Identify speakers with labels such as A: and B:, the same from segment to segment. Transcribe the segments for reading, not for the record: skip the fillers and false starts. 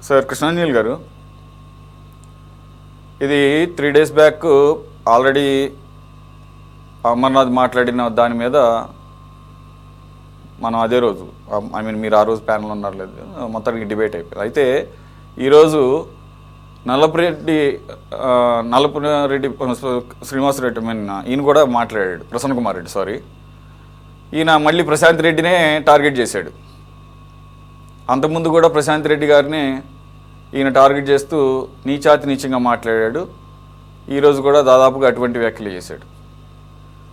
A: Sir Krishnanjali గారు, ఇది 3 days back already Amarnath మాట్లాడిన దాని మీద మనం అదే రోజు మీరు ఆ రోజు ప్యానల్ ఉన్నారు లేదు మొత్తానికి డిబేట్ అయిపోయింది. అయితే ఈరోజు నల్లపురెడ్డి శ్రీనివాసరెడ్డి ఈయన కూడా మాట్లాడాడు, ప్రసన్న కుమార్ రెడ్డి సారీ, ఈయన మళ్ళీ ప్రశాంత్ రెడ్డినే టార్గెట్ చేశాడు. అంతకుముందు కూడా ప్రశాంత్ రెడ్డి గారిని ఈయన టార్గెట్ చేస్తూ నీచాతి నీచంగా మాట్లాడాడు. ఈరోజు కూడా దాదాపుగా అటువంటి వ్యాఖ్యలు చేశాడు.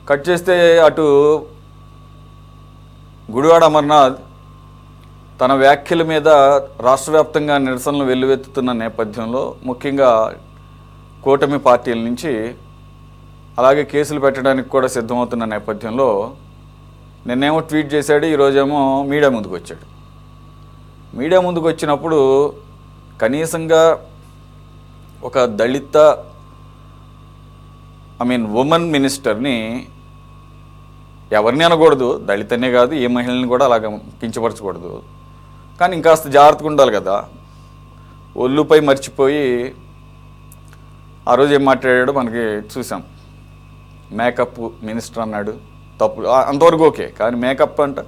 A: కట్ చేస్తే అటు గుడివాడ అమర్నాథ్ తన వ్యాఖ్యల మీద రాష్ట్ర వ్యాప్తంగా నిరసనలు వెల్లువెత్తుతున్న నేపథ్యంలో ముఖ్యంగా కూటమి పార్టీల నుంచి అలాగే కేసులు పెట్టడానికి కూడా సిద్ధమవుతున్న నేపథ్యంలో నిన్నేమో ట్వీట్ చేశాడు, ఈరోజేమో మీడియా ముందుకు వచ్చాడు. మీడియా ముందుకు వచ్చినప్పుడు కనీసంగా ఒక దళిత ఉమెన్ మినిస్టర్ని ఎవరిని అనకూడదు, దళితనే కాదు ఏ మహిళని కూడా అలాగ కించపరచకూడదు, కానీ ఇంకాస్త జాగ్రత్తగా ఉండాలి కదా. ఒళ్ళుపై మర్చిపోయి ఆ రోజు ఏం మాట్లాడాడో మనకి చూసాం. మేకప్ మినిస్టర్ అన్నాడు, తప్పు అంతవరకు ఓకే, కానీ మేకప్ అంట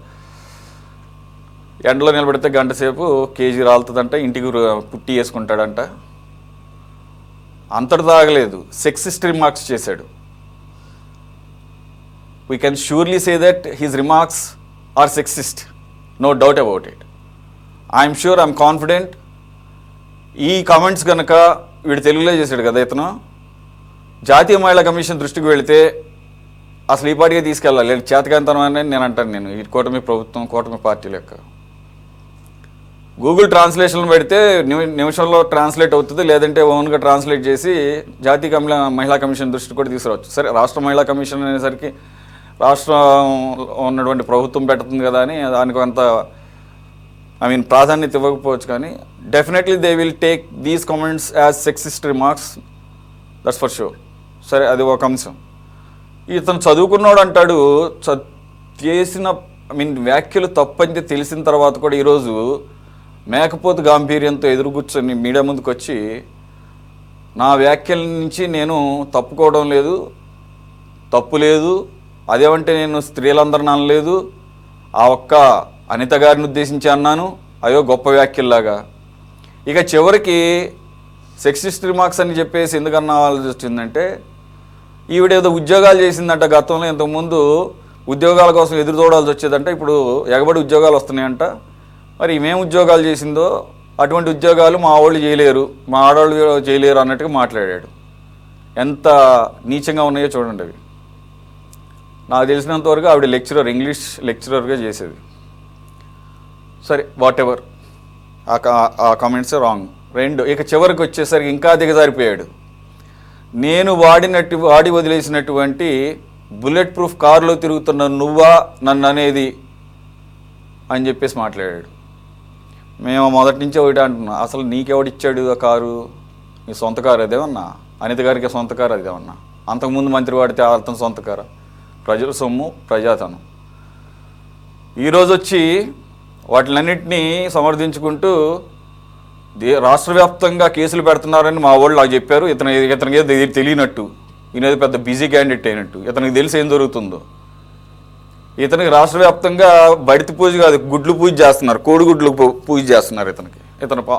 A: ఎండలో నిలబడితే గంట సేపు కేజీ రాలుతుందంట, ఇంటికి పుట్టి వేసుకుంటాడంట. అంతటి తాగలేదు, సెక్సిస్ట్ రిమార్క్స్ చేశాడు. We can surely say that his remarks are sexist, no doubt about it. I'm sure, I'm confident ఈ కామెంట్స్ కనుక వీడు తెలుగులో చేశాడు కదా, ఇతను జాతీయ మహిళా కమిషన్ దృష్టికి వెళితే అసలు ఈ పార్టీగా తీసుకెళ్ళాలి, చేతకాంతనం అని నేను అంటాను. నేను ఈ కూటమి ప్రభుత్వం కూటమి పార్టీల యొక్క గూగుల్ ట్రాన్స్లేషన్ పెడితే నిమిషంలో ట్రాన్స్లేట్ అవుతుంది, లేదంటే ఓన్గా ట్రాన్స్లేట్ చేసి జాతీయ మహిళా కమిషన్ దృష్టి కూడా తీసుకురావచ్చు. సరే, రాష్ట్ర మహిళా కమిషన్ అనేసరికి రాష్ట్రం ఉన్నటువంటి ప్రభుత్వం పెడుతుంది కదా అని దానికి అంత ప్రాధాన్యత ఇవ్వకపోవచ్చు, కానీ definitely they will take these comments as sexist remarks, that's for sure. సరే, అది ఒక అంశం. ఇతను చదువుకున్నాడు అంటాడు, చేసిన వ్యాఖ్యలు తప్పని తెలిసిన తర్వాత కూడా ఈరోజు మేకపోతు గాంభీర్యంతో ఎదురు కూర్చొని మీడియా ముందుకు వచ్చి నా వ్యాఖ్యల నుంచి నేను తప్పుకోవడం లేదు, తప్పు లేదు, అదేమంటే నేను స్త్రీలందరిని అనలేదు, ఆ ఒక్క అనిత గారిని ఉద్దేశించి అన్నాను, అయ్యో గొప్ప వ్యాఖ్యల్లాగా. ఇక చివరికి సెక్సిస్ట్ రిమార్క్స్ అని చెప్పేసి ఎందుకన్నా వచ్చిందంటే, ఈవిడేదో ఉద్యోగాలు చేసిందంట గతంలో, ఇంతకుముందు ఉద్యోగాల కోసం ఎదురు చూడాల్సి వచ్చేదంట, ఇప్పుడు ఎగబడి ఉద్యోగాలు వస్తున్నాయంట. మరి ఈమెం ఉద్యోగాలు చేసిందో అటువంటి ఉద్యోగాలు మా వాళ్ళు చేయలేరు, మా ఆడవాళ్ళు చేయలేరు అన్నట్టుగా మాట్లాడాడు. ఎంత నీచంగా ఉన్నాయో చూడండి అవి. నాకు తెలిసినంతవరకు ఆవిడ లెక్చరర్, ఇంగ్లీష్ లెక్చరర్గా చేసేది. సరే, వాట్ ఎవర్, ఆ కామెంట్స్ రాంగ్. ఇక చివరికి వచ్చేసరికి ఇంకా దిగజారిపోయాడు. నేను వాడి వదిలేసినటువంటి బుల్లెట్ ప్రూఫ్ కారులో తిరుగుతున్న నువ్వా నన్ను అనేది అని చెప్పేసి మాట్లాడాడు. మేము మొదటి నుంచి ఒకటి అంటున్నాం, అసలు నీకెవడిచ్చాడు ఆ కారు? నీ సొంత కారు అదేమన్నా? అనిత గారికి సొంత కారు అదేమన్నా? అంతకుముందు మంత్రి వాడితే అతను సొంత కారు? ప్రజల సొమ్ము, ప్రజాధనం. ఈరోజు వచ్చి వాటిలన్నింటినీ సమర్థించుకుంటూ రాష్ట్ర వ్యాప్తంగా కేసులు పెడుతున్నారని మా వాళ్ళు నాకు చెప్పారు. ఇతనికి ఏదో తెలియనట్టు, ఈయన పెద్ద బిజీ క్యాండిడేట్ అయినట్టు, ఇతనికి తెలిసి ఏం జరుగుతుందో. ఇతనికి రాష్ట్ర వ్యాప్తంగా బడితి పూజ కాదు, గుడ్లు పూజ చేస్తున్నారు, కోడిగుడ్లు పూజ చేస్తున్నారు ఇతను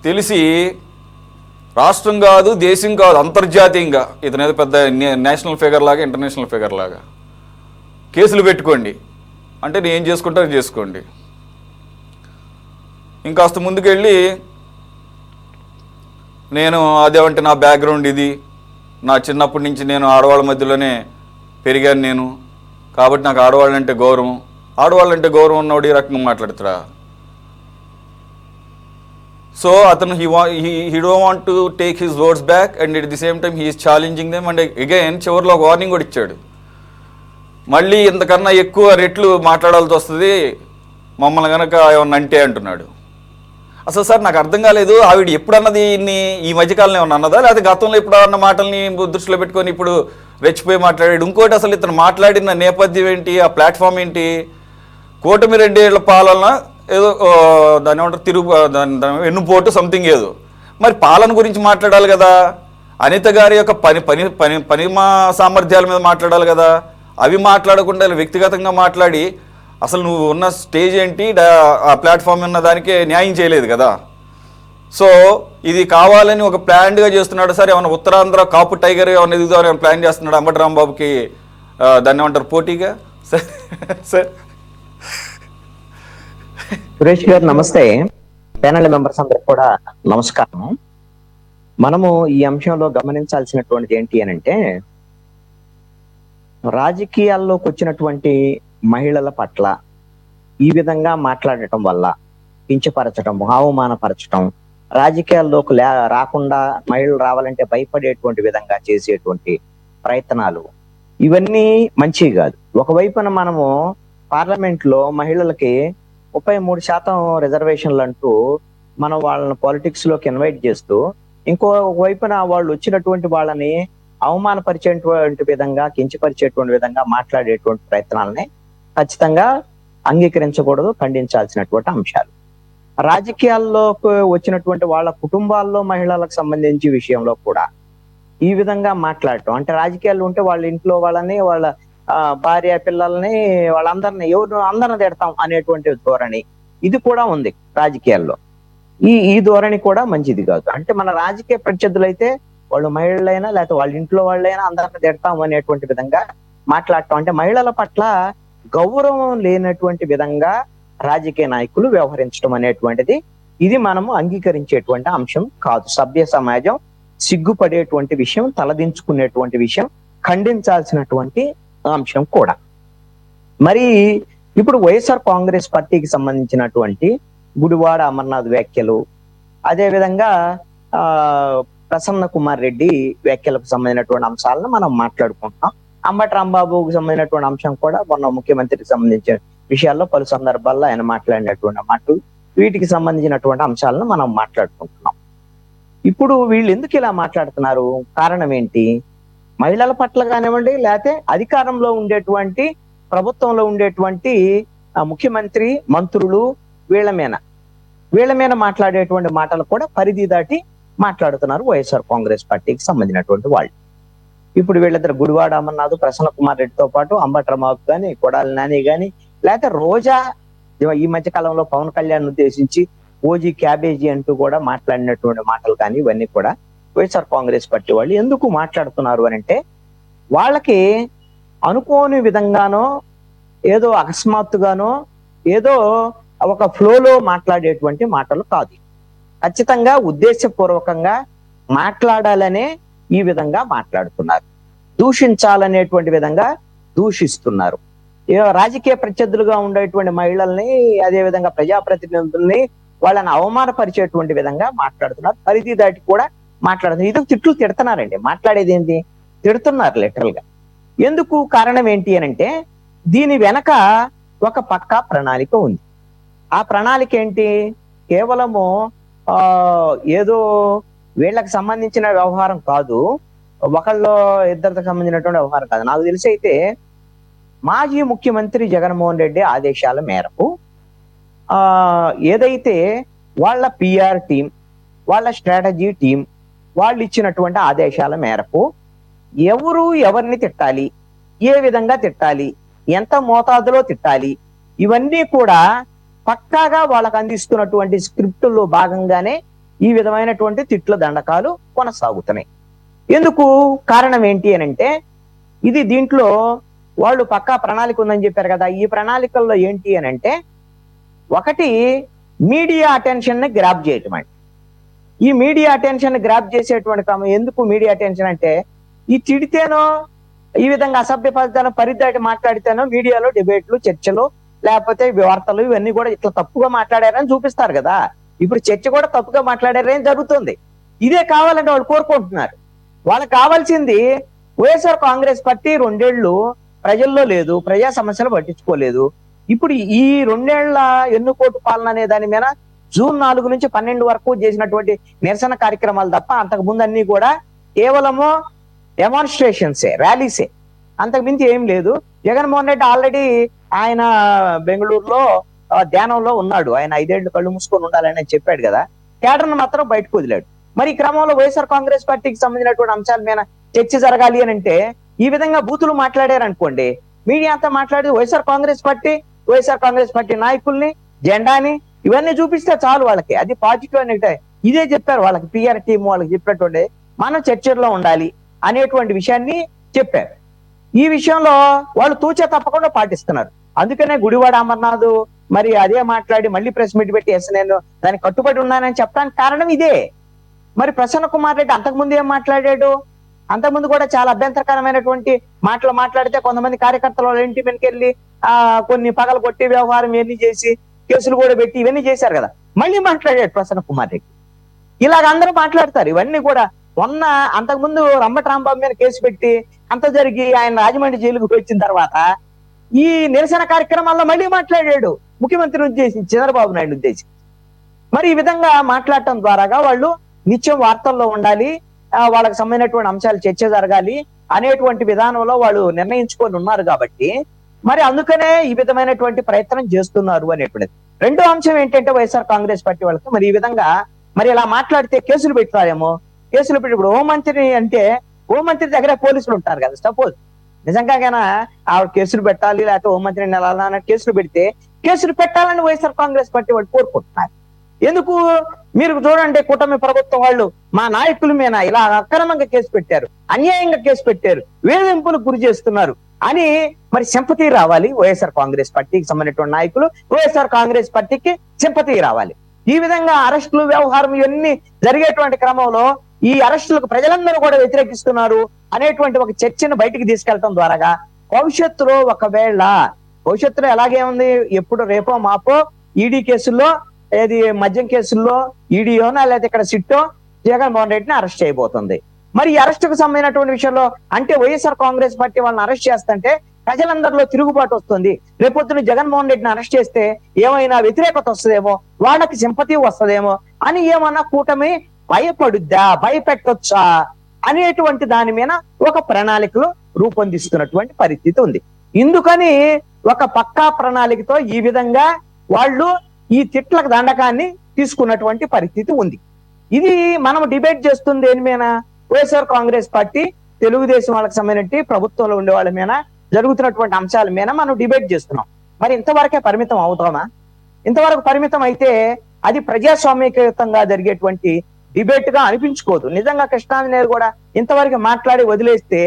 A: తెలిసి రాష్ట్రం కాదు, దేశం కాదు, అంతర్జాతీయంగా ఇతనేదో పెద్ద నేషనల్ ఫిగర్ లాగా, ఇంటర్నేషనల్ ఫిగర్ లాగా కేసులు పెట్టుకోండి అంటే నేను ఏం చేసుకుంటారో చేసుకోండి. ఇంకాస్త ముందుకెళ్ళి నేను అదేమంటే నా బ్యాక్గ్రౌండ్ ఇది, నా చిన్నప్పటి నుంచి నేను ఆడవాళ్ళ మధ్యలోనే పెరిగాను నేను, కాబట్టి నాకు ఆడవాళ్ళంటే గౌరవం. ఆడవాళ్ళంటే గౌరవం ఉన్నవాడు ఈ రకంగా మాట్లాడుతురా? సో అతను he don't want to take his words back and at the same time he is challenging them. And again చివరిలో ఒక వార్నింగ్ కూడా ఇచ్చాడు, మళ్ళీ ఇంతకన్నా ఎక్కువ రెట్లు మాట్లాడాల్సి వస్తుంది మమ్మల్ని కనుక ఏమన్నా అంటే అంటున్నాడు. అసలు సార్ నాకు అర్థం కాలేదు, ఆవిడ ఎప్పుడన్నది ఈ మధ్యకాలంలో ఏమన్నా అన్నదా, లేకపోతే గతంలో ఎప్పుడు అన్న మాటల్ని దృష్టిలో పెట్టుకొని ఇప్పుడు రెచ్చిపోయి మాట్లాడాడు? ఇంకోటి, అసలు ఇతను మాట్లాడిన నేపథ్యం ఏంటి, ఆ ప్లాట్ఫామ్ ఏంటి? కూటమి 2 ఏళ్ల పాలన ఏదో దాన్ని ఏమంటారు దాని వెన్నుపోటు సంథింగ్ ఏదో. మరి పాలన గురించి మాట్లాడాలి కదా, అనిత గారి యొక్క పని సామర్థ్యాల మీద మాట్లాడాలి కదా. అవి మాట్లాడకుండా వ్యక్తిగతంగా మాట్లాడి అసలు నువ్వు ఉన్న స్టేజ్ ఏంటి, ఆ ప్లాట్ఫామ్ ఉన్న దానికే న్యాయం చేయలేదు కదా. సో ఇది కావాలని ఒక ప్లాన్డ్గా చేస్తున్నాడు సార్. ఏమన్నా ఉత్తరాంధ్ర కాపు టైగర్ ఏమన్నా ఎదుగుదామని ప్లాన్ చేస్తున్నాడు అంబటి రాంబాబుకి, దాన్ని ఏమంటారు పోటీగా. సార్ సార్
B: సురేష్ గారు నమస్తే. ప్యానల్ మెంబర్స్ అందరికి కూడా నమస్కారం. మనము ఈ అంశంలో గమనించాల్సినటువంటిది ఏంటి అని అంటే, రాజకీయాల్లోకి వచ్చినటువంటి మహిళల పట్ల ఈ విధంగా మాట్లాడటం వల్ల కించపరచడం, అవమానపరచడం, రాజకీయాల్లోకి రాకుండా మహిళలు రావాలంటే భయపడేటువంటి విధంగా చేసేటువంటి ప్రయత్నాలు, ఇవన్నీ మంచివి కాదు. ఒకవైపున మనము పార్లమెంట్ లో మహిళలకి 33% రిజర్వేషన్లు అంటూ మనం వాళ్ళని పాలిటిక్స్ లోకి ఇన్వైట్ చేస్తూ, ఇంకో వైపున వాళ్ళు వచ్చినటువంటి వాళ్ళని అవమానపరిచేటువంటి విధంగా, కించపరిచేటువంటి విధంగా మాట్లాడేటువంటి ప్రయత్నాలని ఖచ్చితంగా అంగీకరించకూడదు, ఖండించాల్సినటువంటి అంశాలు. రాజకీయాల్లోకి వచ్చినటువంటి వాళ్ళ కుటుంబాల్లో మహిళలకు సంబంధించి విషయంలో కూడా ఈ విధంగా మాట్లాడటం, అంటే రాజకీయాలు ఉంటే వాళ్ళ ఇంట్లో వాళ్ళని, వాళ్ళ భార్య పిల్లల్ని, వాళ్ళందరినీ అందరిని తిడతాం అనేటువంటి ధోరణి ఇది కూడా ఉంది రాజకీయాల్లో. ఈ ధోరణి కూడా మంచిది కాదు. అంటే మన రాజకీయ ప్రత్యర్థులు అయితే వాళ్ళు మహిళలైనా లేకపోతే వాళ్ళ ఇంట్లో వాళ్ళైనా అందరిని తిడతాం అనేటువంటి విధంగా మాట్లాడటం, అంటే మహిళల పట్ల గౌరవం లేనటువంటి విధంగా రాజకీయ నాయకులు వ్యవహరించడం అనేటువంటిది ఇది మనము అంగీకరించేటువంటి అంశం కాదు. సభ్య సమాజం సిగ్గుపడేటువంటి విషయం, తలదించుకునేటువంటి విషయం, ఖండించాల్సినటువంటి అంశం కూడా. మరి ఇప్పుడు వైఎస్ఆర్ కాంగ్రెస్ పార్టీకి సంబంధించినటువంటి గుడివాడ అమర్నాథ్ వ్యాఖ్యలు, అదే విధంగా ప్రసన్న కుమార్ రెడ్డి వ్యాఖ్యలకు సంబంధించినటువంటి అంశాలను మనం మాట్లాడుకుంటున్నాం. అంబటి రాంబాబుకు సంబంధించినటువంటి అంశం కూడా మొన్న ముఖ్యమంత్రికి సంబంధించిన విషయాల్లో పలు సందర్భాల్లో ఆయన మాట్లాడినటువంటి మాటలు, వీటికి సంబంధించినటువంటి అంశాలను మనం మాట్లాడుకుంటున్నాం. ఇప్పుడు వీళ్ళు ఎందుకు ఇలా మాట్లాడుతున్నారు, కారణం ఏంటి? మహిళల పట్ల కానివ్వండి, లేకపోతే అధికారంలో ఉండేటువంటి ప్రభుత్వంలో ఉండేటువంటి ముఖ్యమంత్రి, మంత్రులు, వీళ్ళ మీద మాట్లాడేటువంటి మాటలు కూడా పరిధి దాటి మాట్లాడుతున్నారు వైఎస్ఆర్ కాంగ్రెస్ పార్టీకి సంబంధించినటువంటి వాళ్ళు. ఇప్పుడు వీళ్ళిద్దరు గుడివాడ అమర్నాథ్, ప్రసన్న కుమార్ రెడ్డితో పాటు అంబటి రాంబాబు కానీ, కొడాలి నాని కానీ, లేకపోతే రోజా ఈ మధ్య కాలంలో పవన్ కళ్యాణ్ ఉద్దేశించి ఓజీ క్యాబేజీ అంటూ కూడా మాట్లాడినటువంటి మాటలు కానీ, ఇవన్నీ కూడా వైఎస్ఆర్ కాంగ్రెస్ పార్టీ వాళ్ళు ఎందుకు మాట్లాడుతున్నారు అని అంటే, వాళ్ళకి అనుకోని విధంగానో, ఏదో అకస్మాత్తుగానో, ఏదో ఒక ఫ్లోలో మాట్లాడేటువంటి మాటలు కాదు. ఖచ్చితంగా ఉద్దేశపూర్వకంగా మాట్లాడాలనే ఈ విధంగా మాట్లాడుతున్నారు. దూషించాలనేటువంటి విధంగా దూషిస్తున్నారు. రాజకీయ ప్రత్యర్థులుగా ఉండేటువంటి మహిళల్ని, అదే విధంగా ప్రజాప్రతినిధుల్ని వాళ్ళని అవమానపరిచేటువంటి విధంగా మాట్లాడుతున్నారు. పరిధి దాటి కూడా మాట్లాడుతున్నారు. ఇది తిట్లు తిడుతున్నారండి. మాట్లాడేది ఏంటి? తిడుతున్నారు లిటరల్ గా. ఎందుకు? కారణం ఏంటి అని అంటే, దీని వెనక ఒక పక్కా ప్రణాళిక ఉంది. ఆ ప్రణాళిక ఏంటి? కేవలము ఏదో వీళ్ళకి సంబంధించిన వ్యవహారం కాదు, ఒకళ్ళు ఇద్దరికి సంబంధించినటువంటి వ్యవహారం కాదు. నాకు తెలిసి అయితే మాజీ ముఖ్యమంత్రి జగన్మోహన్ రెడ్డి ఆదేశాల మేరకు ఏదైతే వాళ్ళ పిఆర్ టీం, వాళ్ళ స్ట్రాటజీ టీం వాళ్ళు ఇచ్చినటువంటి ఆదేశాల మేరకు ఎవరు ఎవరిని తిట్టాలి, ఏ విధంగా తిట్టాలి, ఎంత మోతాదులో తిట్టాలి, ఇవన్నీ కూడా పక్కాగా వాళ్ళకు అందిస్తున్నటువంటి స్క్రిప్టుల్లో భాగంగానే ఈ విధమైనటువంటి తిట్ల దండకాలు కొనసాగుతున్నాయి. ఎందుకు? కారణం ఏంటి అని అంటే, ఇది దీంట్లో వాళ్ళు పక్కా ప్రణాళిక ఉందని చెప్పారు కదా. ఈ ప్రణాళికల్లో ఏంటి అని అంటే, ఒకటి మీడియా అటెన్షన్ ని గ్రాప్ చేయటం అండి. ఈ మీడియా అటెన్షన్ ని గ్రాప్ చేసేటువంటి క్రమం. ఎందుకు మీడియా అటెన్షన్ అంటే, ఈ తిడితేనో, ఈ విధంగా అసభ్య పదాలను పరిదాటి మాట్లాడితేనో మీడియాలో డిబేట్లు, చర్చలు, లేకపోతే వార్తలు ఇవన్నీ కూడా ఇట్లా తప్పుగా మాట్లాడారని చూపిస్తారు కదా. ఇప్పుడు చర్చ కూడా తప్పుగా మాట్లాడారని జరుగుతుంది. ఇదే కావాలంటే వాళ్ళు కోరుకుంటున్నారు. వాళ్ళకి కావాల్సింది వైఎస్ఆర్ కాంగ్రెస్ పార్టీ 2 ఏళ్లు ప్రజల్లో లేదు, ప్రజా సమస్యలు పట్టించుకోలేదు. ఇప్పుడు ఈ 2 ఏళ్ల ఎన్నుకోటు పాలన అనే దాని మీద జూన్ 4 నుంచి 12 వరకు చేసినటువంటి నిరసన కార్యక్రమాలు తప్ప అంతకు ముందు అన్ని కూడా కేవలము డెమాన్స్ట్రేషన్సే, ర్యాలీసే, అంతకు మించి ఏం లేదు. జగన్మోహన్ రెడ్డి ఆల్రెడీ ఆయన బెంగళూరులో ధ్యానంలో ఉన్నాడు. ఆయన 5 ఏళ్లు కళ్ళు మూసుకొని ఉండాలని ఆయన చెప్పాడు కదా. కేడర్ను మాత్రం బయటకు వదిలాడు. మరి ఈ క్రమంలో వైఎస్ఆర్ కాంగ్రెస్ పార్టీకి సంబంధించినటువంటి అంశాల మీద చర్చ జరగాలి అని అంటే ఈ విధంగా బూతులు మాట్లాడారు అనుకోండి, మీడియా అంతా మాట్లాడి వైఎస్ఆర్ కాంగ్రెస్ పార్టీ నాయకుల్ని, జెండాని ఇవన్నీ చూపిస్తే చాలు వాళ్ళకి, అది పాజిటివ్ అనేది. ఇదే చెప్పారు వాళ్ళకి, పిఆర్ టీం వాళ్ళకి చెప్పినటువంటి మనం చర్చల్లో ఉండాలి అనేటువంటి విషయాన్ని చెప్పారు. ఈ విషయంలో వాళ్ళు తూచే తప్పకుండా పాటిస్తున్నారు. అందుకనే గుడివాడ అమర్నాథ్ మరి అదే మాట్లాడి మళ్ళీ ప్రెస్ మీట్ పెట్టి నేను దానికి కట్టుబడి ఉన్నానని చెప్పడానికి కారణం ఇదే. మరి ప్రసన్న కుమార్ రెడ్డి అంతకుముందు ఏం మాట్లాడాడు? అంతకుముందు కూడా చాలా అభ్యంతరకరమైనటువంటి మాటలు మాట్లాడితే కొంతమంది కార్యకర్తలు వాళ్ళ ఇంటి వెనకెళ్ళి కొన్ని పగలు కొట్టి వ్యవహారం ఇవన్నీ చేసి కేసులు కూడా పెట్టి ఇవన్నీ చేశారు కదా. మళ్ళీ మాట్లాడాడు ప్రసన్న కుమార్ రెడ్డి. ఇలాగ అందరూ మాట్లాడతారు ఇవన్నీ కూడా. మొన్న అంతకుముందు రంబటి రాంబాబు మీద కేసు పెట్టి అంత జరిగి ఆయన రాజమండ్రి జైలుకు వచ్చిన తర్వాత ఈ నిరసన కార్యక్రమాల్లో మళ్ళీ మాట్లాడాడు ముఖ్యమంత్రిని ఉద్దేశించి, చంద్రబాబు నాయుడు ఉద్దేశించి. మరి ఈ విధంగా మాట్లాడటం ద్వారాగా వాళ్ళు నిత్యం వార్తల్లో ఉండాలి, వాళ్ళకి సంబంధించినటువంటి అంశాలు చర్చ జరగాలి అనేటువంటి విధానంలో వాళ్ళు నిర్ణయించుకొని ఉన్నారు కాబట్టి మరి అందుకనే ఈ విధమైనటువంటి ప్రయత్నం చేస్తున్నారు అనేటువంటిది. రెండో అంశం ఏంటంటే వైఎస్ఆర్ కాంగ్రెస్ పార్టీ వాళ్ళకి మరి ఈ విధంగా మరి ఇలా మాట్లాడితే కేసులు పెడతారేమో. కేసులు పెట్టి ఇప్పుడు హోంమంత్రి అంటే హోంమంత్రి దగ్గర పోలీసులు ఉంటారు కదా. సపోజ్ నిజంగానైనా ఆవిడ కేసులు పెట్టాలి లేకపోతే హోంమంత్రిని ఎలా కేసులు పెడితే కేసులు పెట్టాలని వైఎస్ఆర్ కాంగ్రెస్ పార్టీ వాళ్ళు కోరుకుంటున్నారు. ఎందుకు? మీరు చూడండి, కూటమి ప్రభుత్వం వాళ్ళు మా నాయకుల మీద ఇలా అక్రమంగా కేసు పెట్టారు, అన్యాయంగా కేసు పెట్టారు, వేధింపులకు గురి చేస్తున్నారు అని మరి సింపతి రావాలి. వైఎస్ఆర్ కాంగ్రెస్ పార్టీకి సంబంధించిన నాయకులు వైఎస్ఆర్ కాంగ్రెస్ పార్టీకి సింపతి రావాలి. ఈ విధంగా అరెస్టులు, వ్యవహారం ఇవన్నీ జరిగేటువంటి క్రమంలో ఈ అరెస్టులకు ప్రజలందరూ కూడా వ్యతిరేకిస్తున్నారు అనేటువంటి ఒక చర్చను బయటికి తీసుకెళ్లడం ద్వారాగా భవిష్యత్తులో ఒకవేళ భవిష్యత్తులో ఎలాగే ఉంది, ఎప్పుడు రేపో మాపో ఈడీ కేసుల్లో, ఏది మద్యం కేసుల్లో ఈడీయోనా లేకపోతే ఇక్కడ సిట్టో జగన్మోహన్ రెడ్డిని అరెస్ట్ చేయబోతుంది. మరి ఈ అరెస్టుకు సంబంధించినటువంటి విషయంలో అంటే వైఎస్ఆర్ కాంగ్రెస్ పార్టీ వాళ్ళని అరెస్ట్ చేస్తుంటే ప్రజలందరిలో తిరుగుబాటు వస్తుంది. రేపొద్దున జగన్మోహన్ రెడ్డిని అరెస్ట్ చేస్తే ఏమైనా వ్యతిరేకత వస్తుందేమో, వాళ్ళకి సింపతి వస్తుందేమో అని ఏమన్నా కూటమి భయపడుద్దా, భయపెట్టొచ్చా అనేటువంటి దాని మీద ఒక ప్రణాళికలు రూపొందిస్తున్నటువంటి పరిస్థితి ఉంది. ఇందుకని ఒక పక్కా ప్రణాళికతో ఈ విధంగా వాళ్ళు ఈ తిట్లకు దండకాన్ని తీసుకున్నటువంటి పరిస్థితి ఉంది. ఇది మనం డిబేట్ చేస్తుంది దేని మీద? వైఎస్ఆర్ కాంగ్రెస్ పార్టీ, తెలుగుదేశం వాళ్ళకి సంబంధించి ప్రభుత్వంలో ఉండే వాళ్ళ మీద జరుగుతున్నటువంటి అంశాల మీద మనం డిబేట్ చేస్తున్నాం. మరి ఇంతవరకే పరిమితం అవుతామా? ఇంతవరకు పరిమితం అయితే అది ప్రజాస్వామ్యయుతంగా జరిగేటువంటి డిబేట్ గా అనిపించుకోదు. నిజంగా కృష్ణాంజనేయులు కూడా ఇంతవరకు మాట్లాడి వదిలేస్తే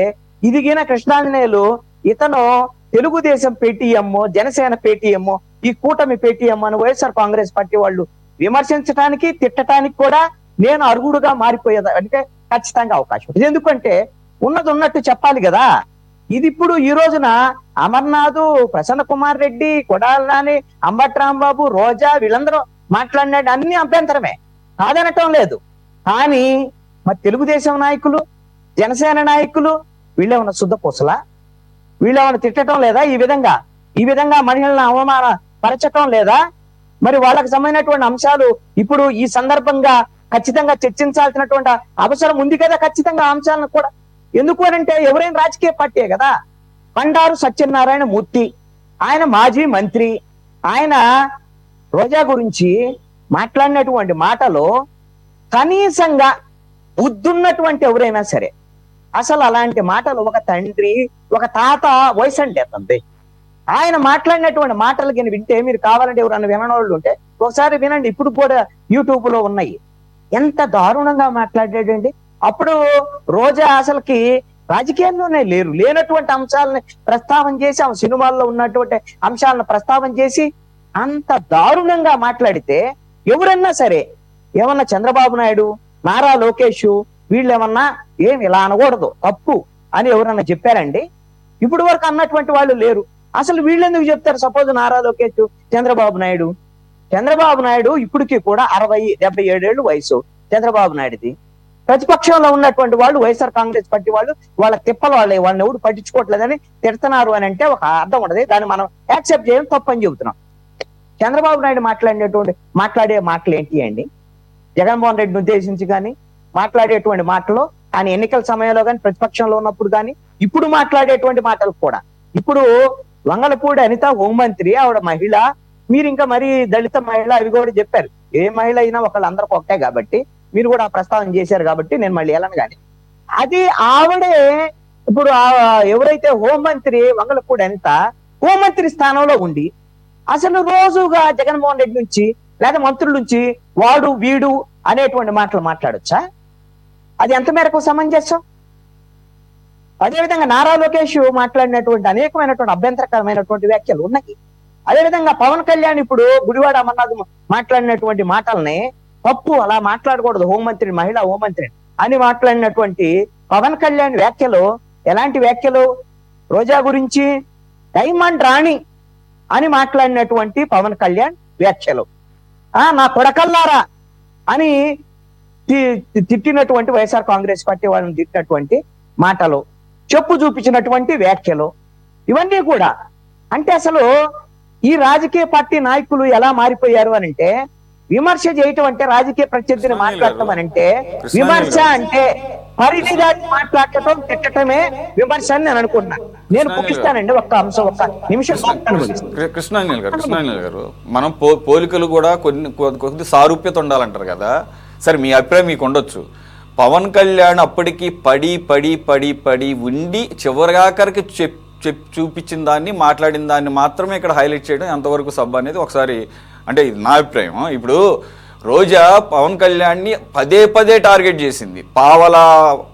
B: ఇదిగిన కృష్ణాంజనేయులు ఇతను తెలుగుదేశం పేటీఎం, జనసేన పేటీఎం, ఈ కూటమి పేటీఎం అని వైఎస్ఆర్ కాంగ్రెస్ పార్టీ వాళ్ళు విమర్శించడానికి, తిట్టడానికి కూడా నేను అర్హుడుగా మారిపోయేది అంటే ఖచ్చితంగా అవకాశం. ఇది ఎందుకంటే ఉన్నది ఉన్నట్టు చెప్పాలి కదా. ఇది ఇప్పుడు ఈ రోజున అమర్నాథ్, ప్రసన్న కుమార్ రెడ్డి, కొడాలి నాని, అంబటి రాంబాబు, రోజా వీళ్ళందరూ మాట్లాడినాడు అన్ని అభ్యంతరమే, కాదనటం లేదు. కానీ మరి తెలుగుదేశం నాయకులు, జనసేన నాయకులు వీళ్ళేమన్నా శుద్ధ పూసలా? వీళ్ళేమన్నా తిట్టడం లేదా? ఈ విధంగా మహిళలను అవమాన పరచటం లేదా? మరి వాళ్ళకి సంబంధించినటువంటి అంశాలు ఇప్పుడు ఈ సందర్భంగా ఖచ్చితంగా చర్చించాల్సినటువంటి అవసరం ఉంది కదా. ఖచ్చితంగా అంశాలను కూడా ఎందుకు అంటే ఎవరైనా రాజకీయ పార్టీయే కదా. బండారు సత్యనారాయణ మూర్తి ఆయన మాజీ మంత్రి, ఆయన రోజా గురించి మాట్లాడినటువంటి మాటలో కనీసంగా బుద్ధున్నటువంటి ఎవరైనా సరే అసలు అలాంటి మాటలు ఒక తండ్రి, ఒక తాత వయసు అంటే అతంది ఆయన మాట్లాడినటువంటి మాటలు కానీ వింటే, మీరు కావాలంటే ఎవరన్నా వినోళ్ళు ఉంటే ఒకసారి వినండి, ఇప్పుడు కూడా యూట్యూబ్ లో ఉన్నాయి. ఎంత దారుణంగా మాట్లాడాడండి. అప్పుడు రోజా అసలుకి రాజకీయాల్లోనే లేనటువంటి అంశాలని ప్రస్తావన చేసి, ఆ సినిమాల్లో ఉన్నటువంటి అంశాలను ప్రస్తావన చేసి అంత దారుణంగా మాట్లాడితే ఎవరన్నా సరే ఏమన్నా చంద్రబాబు నాయుడు, నారా లోకేష్ వీళ్ళేమన్నా ఏం ఇలా అనకూడదు తప్పు అని ఎవరన్నా చెప్పారండి? ఇప్పుడు వరకు అన్నటువంటి వాళ్ళు లేరు. అసలు వీళ్ళెందుకు చెప్తారు? సపోజ్ నారా లోకేష్, చంద్రబాబు నాయుడు ఇప్పటికీ కూడా 60-77 ఏళ్ళు వయసు చంద్రబాబు నాయుడుది. ప్రతిపక్షంలో ఉన్నటువంటి వాళ్ళు వైఎస్ఆర్ కాంగ్రెస్ పార్టీ వాళ్ళు వాళ్ళ తిప్పలు వాళ్ళని ఎవడు పట్టించుకోవట్లేదని తిడుతున్నారు అని అంటే ఒక అర్థం ఉండదు. దాన్ని మనం యాక్సెప్ట్ చేయడం తప్పని చెబుతున్నాం. చంద్రబాబు నాయుడు మాట్లాడే మాటలు ఏంటి అండి? జగన్మోహన్ రెడ్డిని ఉద్దేశించి కానీ మాట్లాడేటువంటి మాటలు, ఆయన ఎన్నికల సమయంలో కానీ ప్రతిపక్షంలో ఉన్నప్పుడు కానీ ఇప్పుడు మాట్లాడేటువంటి మాటలు కూడా, ఇప్పుడు వంగలపూడి అనిత హోంమంత్రి, ఆవిడ మహిళ, మీరు ఇంకా మరి దళిత మహిళ అవి కూడా చెప్పారు. ఏ మహిళ అయినా ఒకళ్ళందరికీ ఒకటే కాబట్టి మీరు కూడా ఆ ప్రస్తావన చేశారు కాబట్టి నేను మళ్ళీ వెళ్ళను. కానీ అది ఆవిడే ఇప్పుడు ఎవరైతే హోంమంత్రి వంగలపూడి అనిత హోంమంత్రి స్థానంలో ఉండి అసలు రోజుగా జగన్మోహన్ రెడ్డి నుంచి లేదా మంత్రుల నుంచి వాడు వీడు అనేటువంటి మాటలు మాట్లాడొచ్చా? అది ఎంత మేరకు సమంజసం? అదేవిధంగా నారా లోకేష్ మాట్లాడినటువంటి అనేకమైనటువంటి అభ్యంతరకరమైనటువంటి వ్యాఖ్యలు ఉన్నాయి. అదేవిధంగా పవన్ కళ్యాణ్ ఇప్పుడు గుడివాడ అమర్నాథ్ మాట్లాడినటువంటి మాటల్ని తప్పు, అలా మాట్లాడకూడదు, హోంమంత్రి మహిళా హోంమంత్రి అని మాట్లాడినటువంటి పవన్ కళ్యాణ్ వ్యాఖ్యలు ఎలాంటి వ్యాఖ్యలు? రోజా గురించి డైమండ్ రాణి అని మాట్లాడినటువంటి పవన్ కళ్యాణ్ వ్యాఖ్యలు, నా కొడకల్లారా అని తిట్టినటువంటి వైఎస్ఆర్ కాంగ్రెస్ పార్టీ వాళ్ళని తిట్టినటువంటి మాటలు, చెప్పు చూపించినటువంటి వ్యాఖ్యలు, ఇవన్నీ కూడా అంటే అసలు ఈ రాజకీయ పార్టీ నాయకులు ఎలా మారిపోయారు అని అంటే, విమర్శ చేయటం అంటే రాజకీయ ప్రత్యర్థిని మాట్లాడటం అని అంటే, విమర్శ అంటే పరిధి దాటి మాట్లాడటం తిట్టడమే విమర్శ అని నేను అనుకుంటున్నాను. నేను ముగిస్తానండి ఒక్క అంశం, ఒక్క నిమిషం.
A: కృష్ణాంజలి గారు మనం పోలికలు కూడా కొద్ది సారూప్యత ఉండాలంటారు కదా. సరే, మీ అభిప్రాయం మీకు ఉండొచ్చు. పవన్ కళ్యాణ్ అప్పటికి పడి పడి పడి పడి ఉండి చివరిగాకరికి చూపించిన దాన్ని, మాట్లాడిన దాన్ని మాత్రమే ఇక్కడ హైలైట్ చేయడం ఎంతవరకు సబ్ అనేది ఒకసారి, అంటే ఇది నా అభిప్రాయం. ఇప్పుడు రోజా పవన్ కళ్యాణ్ని పదే పదే టార్గెట్ చేసింది, పావలా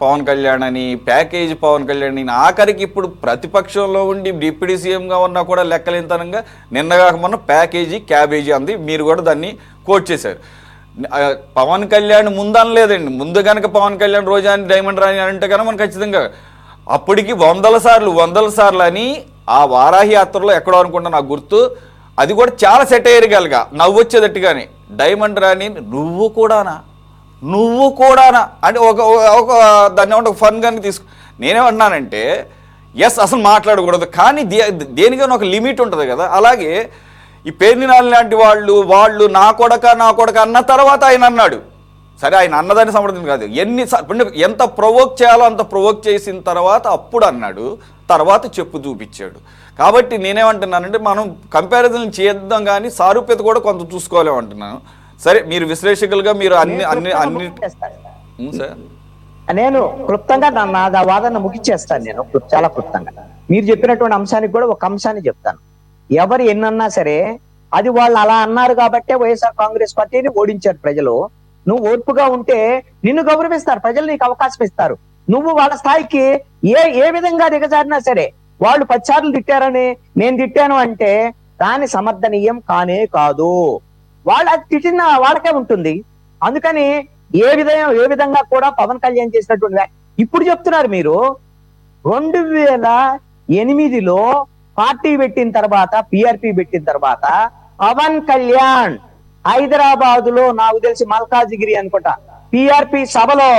A: పవన్ కళ్యాణ్ అని, ప్యాకేజీ పవన్ కళ్యాణ్ అని. ఆఖరికి ఇప్పుడు ప్రతిపక్షంలో ఉండి డిప్యూటీ సీఎంగా ఉన్నా కూడా లెక్కలేనితనంగా నిన్నగాక మొన్న ప్యాకేజీ క్యాబేజీ అంది. మీరు కూడా దాన్ని కోట్ చేశారు. పవన్ కళ్యాణ్ ముందనలేదండి. ముందు కనుక పవన్ కళ్యాణ్ రోజాని డైమండ్ రాని అంటే కనుక మనం ఖచ్చితంగా అప్పటికి వందల సార్లు అని ఆ వారాహి యాత్రలో ఎక్కడో అనుకుంటా నాకు గుర్తు, అది కూడా చాలా సెటైరికల్గా నవ్వొచ్చేటట్టుగానే డైమండ్ రాని నువ్వు కూడానా అంటే ఒక దాన్ని ఏమంటే ఫన్గానే తీసుకు. నేనేమన్నానంటే ఎస్, అసలు మాట్లాడకూడదు, కానీ దేనికైనా ఒక లిమిట్ ఉంటుంది కదా. అలాగే ఈ పేర్నినాలు లాంటి వాళ్ళు నా కొడక అన్న తర్వాత ఆయన అన్నాడు. సరే, ఆయన అన్నదాన్ని సమర్థం కాదు, ఎంత ప్రొవోక్ చేయాలో అంత ప్రొవోక్ చేసిన తర్వాత అప్పుడు అన్నాడు, తర్వాత చెప్పు చూపించాడు. కాబట్టి నేనేమంటున్నానంటే మనం కంపారిజన్ చేద్దాం, కానీ సారూప్యత కూడా కొంత చూసుకోవాలేమంటున్నాను. సరే, మీరు విశ్లేషకులుగా మీరు అన్ని సార్
B: నేను క్లుప్తంగా నా వాదన ముగిచ్చేస్తాను. నేను చాలా క్లుప్తంగా మీరు చెప్పినటువంటి అంశానికి కూడా ఒక అంశాన్ని చెప్తాను. ఎవరు ఎన్నన్నా సరే అది వాళ్ళు అలా అన్నారు కాబట్టే వైఎస్ఆర్ కాంగ్రెస్ పార్టీని ఓడించారు ప్రజలు. నువ్వు ఓర్పుగా ఉంటే నిన్ను గౌరవిస్తారు ప్రజలు, నీకు అవకాశం ఇస్తారు. నువ్వు వాళ్ళ స్థాయికి ఏ విధంగా దిగజారినా సరే, వాళ్ళు 10 సార్లు తిట్టారని నేను తిట్టాను అంటే దాని సమర్థనీయం కానే కాదు. వాళ్ళు అది తిట్టిన వాళ్ళకే ఉంటుంది. అందుకని ఏ విధంగా కూడా పవన్ కళ్యాణ్ చేసినటువంటి ఇప్పుడు చెప్తున్నారు మీరు 2008లో పార్టీ పెట్టిన తర్వాత, పిఆర్పి పెట్టిన తర్వాత పవన్ కళ్యాణ్ హైదరాబాద్ లో నాకు తెలిసి మల్కాజిగిరి అనుకుంటా పిఆర్పి సభలో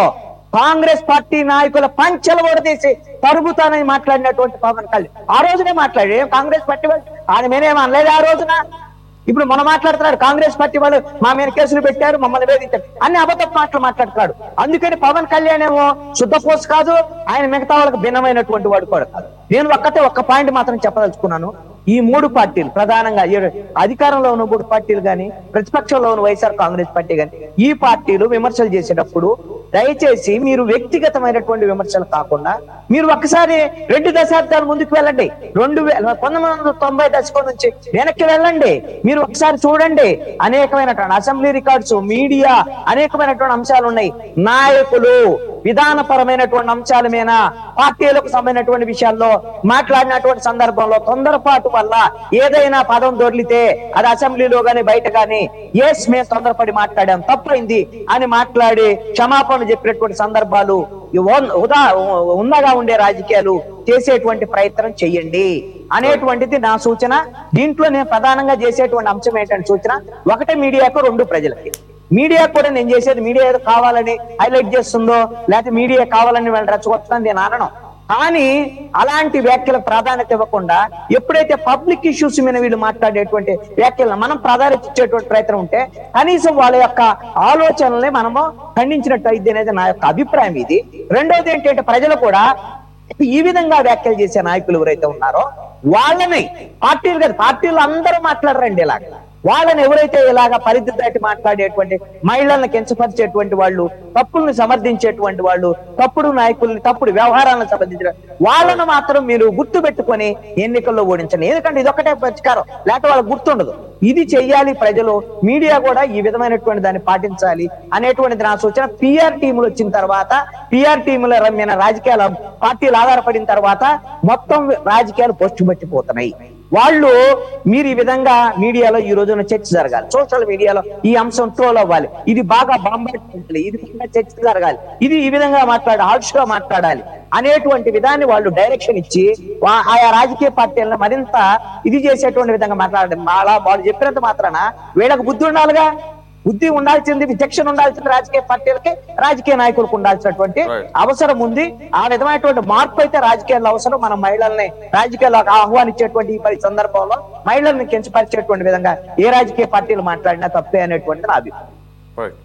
B: కాంగ్రెస్ పార్టీ నాయకుల పంచెలు ఓడదీసి తరుగుతానని మాట్లాడినటువంటి పవన్ కళ్యాణ్ ఆ రోజునే మాట్లాడి కాంగ్రెస్ పార్టీ వాళ్ళు ఆయన మీనేమో అనలేదు ఆ రోజున. ఇప్పుడు మనం మాట్లాడుతున్నాడు కాంగ్రెస్ పార్టీ వాళ్ళు మా మీద కేసులు పెట్టారు, మమ్మల్ని వేధించారు, అన్ని అబద్ధపు మాటలు మాట్లాడుతున్నాడు. అందుకని పవన్ కళ్యాణ్ ఏమో శుద్ధపోసు కాదు, ఆయన మిగతా వాళ్ళకి భిన్నమైనటువంటి వాడు కూడా కాదు. నేను ఒక్క పాయింట్ మాత్రం చెప్పదలుచుకున్నాను. ఈ 3 పార్టీలు ప్రధానంగా అధికారంలో ఉన్న 3 పార్టీలు కానీ, ప్రతిపక్షంలో ఉన్న వైఎస్ఆర్ కాంగ్రెస్ పార్టీ కానీ, ఈ పార్టీలు విమర్శలు చేసేటప్పుడు దయచేసి మీరు వ్యక్తిగతమైనటువంటి విమర్శలు కాకుండా మీరు ఒక్కసారి 2 దశాబ్దాలు ముందుకు వెళ్ళండి. 1990 దశకం నుంచి వెనక్కి వెళ్ళండి. మీరు ఒకసారి చూడండి, అనేకమైనటువంటి అసెంబ్లీ రికార్డ్స్, మీడియా, అనేకమైనటువంటి అంశాలు ఉన్నాయి. నాయకులు విధానపరమైనటువంటి అంశాల మీద, పార్టీలకు సంబంధించినటువంటి విషయాల్లో మాట్లాడినటువంటి సందర్భంలో తొందరపాటు వల్ల ఏదైనా పదం దొర్లితే అది అసెంబ్లీలో గానీ బయట గానీ ఎస్ మేము తొందరపడి మాట్లాడాం, తప్పైంది అని మాట్లాడి క్షమాపణ చెప్పినటువంటి సందర్భాలు ఉన్నగా ఉండే రాజకీయాలు చేసేటువంటి ప్రయత్నం చెయ్యండి అనేటువంటిది నా సూచన. దీంట్లో నేను ప్రధానంగా చేసేటువంటి అంశం ఏంటంటే సూచన, ఒకటే మీడియాకు, 2 ప్రజలకి. మీడియా కూడా నేను చేసేది మీడియా ఏదో కావాలని హైలైట్ చేస్తుందో లేకపోతే మీడియా కావాలని వాళ్ళు రెచ్చగొస్తుందని నేను అనను. కానీ అలాంటి వ్యాఖ్యలకు ప్రాధాన్యత ఇవ్వకుండా ఎప్పుడైతే పబ్లిక్ ఇష్యూస్ మీద వీళ్ళు మాట్లాడేటువంటి వ్యాఖ్యలను మనం ప్రాధాన్యత ఇచ్చేటువంటి ప్రయత్నం ఉంటే కనీసం వాళ్ళ యొక్క ఆలోచనల్ని మనము ఖండించినట్టు అయింది అనేది నా యొక్క అభిప్రాయం. ఇది రెండోది ఏంటంటే ప్రజలు కూడా ఈ విధంగా వ్యాఖ్యలు చేసే నాయకులు ఎవరైతే ఉన్నారో వాళ్ళని పార్టీలు కాదు, పార్టీలు అందరూ మాట్లాడరండి ఇలాగ. వాళ్ళని ఎవరైతే ఇలాగా పరిధి దాటి మాట్లాడేటువంటి మహిళలను కించపరిచేటువంటి వాళ్ళు, తప్పుల్ని సమర్థించేటువంటి వాళ్ళు, తప్పుడు నాయకుల్ని, తప్పుడు వ్యవహారాలను సంబంధించిన వాళ్ళను మాత్రం మీరు గుర్తు పెట్టుకొని ఎన్నికల్లో ఓడించండి. ఎందుకంటే ఇదొక్కటే పరిష్కారం, లేకపోతే వాళ్ళకి గుర్తుండదు. ఇది చెయ్యాలి ప్రజలు, మీడియా కూడా ఈ విధమైనటువంటి దాన్ని పాటించాలి అనేటువంటిది నా సూచన. పిఆర్ టీములు వచ్చిన తర్వాత, పిఆర్ టీముల రమ్మిన రాజకీయాల పార్టీలు ఆధారపడిన తర్వాత మొత్తం రాజకీయాలు పొష్టు పట్టిపోతున్నాయి. వాళ్ళు మీరు ఈ విధంగా మీడియాలో ఈ రోజున చర్చ జరగాలి, సోషల్ మీడియాలో ఈ అంశం ట్రోల్ అవ్వాలి, ఇది బాగా బాంబాడి, ఇది బాగా చర్చ జరగాలి, ఇది ఈ విధంగా మాట్లాడాలి, హార్ష్ గా మాట్లాడాలి అనేటువంటి విధాన్ని వాళ్ళు డైరెక్షన్ ఇచ్చి ఆయా రాజకీయ పార్టీలను మరింత ఇది చేసేటువంటి విధంగా మాట్లాడాలి. అలా వాళ్ళు చెప్పినంత మాత్రాన వీళ్ళకి బుద్ధి ఉండాలిగా, బుద్ధి ఉండాల్సింది, విచక్షణ ఉండాల్సింది రాజకీయ పార్టీలకి, రాజకీయ నాయకులకు ఉండాల్సినటువంటి అవసరం ఉంది. ఆ విధమైనటువంటి మార్పు అయితే రాజకీయాల్లో అవసరం. మనం మహిళల్ని రాజకీయాలకు ఆహ్వానించేటువంటి ఈ సందర్భంలో మహిళల్ని కించపరిచేటువంటి విధంగా ఏ రాజకీయ పార్టీలు మాట్లాడినా తప్పే అనేటువంటిది నా అభిప్రాయం.